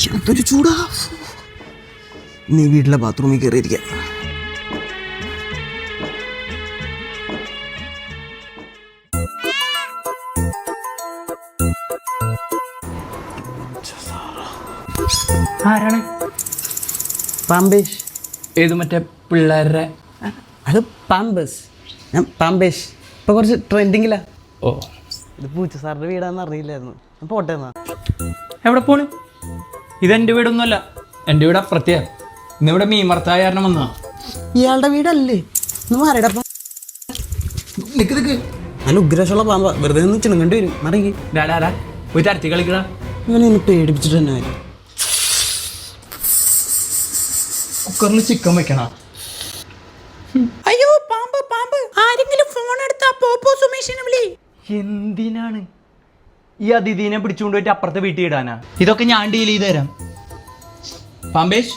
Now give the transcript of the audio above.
എന്തൊരു ചൂടാ. നീ വീട്ടിലെ ബാത്റൂമിൽ കയറിയിരിക്കാം. ആരാണ്? പാമ്പേഷ്. ഏത് മറ്റേ പിള്ളേരുടെ? അത് പാമ്പേഴ്സ്. ഞാൻ പാമ്പേഷ്. ഇപ്പൊ കുറച്ച് ട്രെൻഡിങ്ങിലാ. ഓ, ഇത് പൂച്ച സാറിന്റെ വീടാന്ന് അറിയില്ലായിരുന്നു. ഞാൻ പോട്ടെ എന്നാ. എവിടെ പോണ്? ഇതെൻ്റെ വീടൊന്നുമല്ല, എൻ്റെ വീട് അപ്പുറത്തെയാ. ഇന്നിവിടെ മീൻ മർത്തായ കാരണം വന്നാ. ഇയാളുടെ വീടല്ലേ? ഒന്ന് മാറിയടപ്പം. നിക്ക് നിക്ക്, നല്ല ഉഗ്രശമുള്ള പാമ്പ. വെറുതെ ഒന്ന് ചിണുങ്ങേണ്ടി വരും. മറിയി ഡാ പോയി തരത്തി കളിക്കടാ. ഇങ്ങനെ ഒന്ന് പേടിപ്പിച്ചിട്ട് തന്നെ ആയി. കുക്കറിൽ ചിക്കൻ വെക്കണ. അയ്യോ പാമ്പ് പാമ്പ്, ആരെങ്കിലും ഫോൺ എടുത്താ പോപ്പോ സുമേഷിനെ വിളി. എന്തിനാണ് ഈ അതിഥീനെ പിടിച്ചുകൊണ്ട് പോയിട്ട് അപ്പുറത്തെ വീട്ടിൽ ഇടാനാ? ഇതൊക്കെ ഞാൻ ഡീൽ ചെയ്ത് തരാം. പാമ്പേഷ്,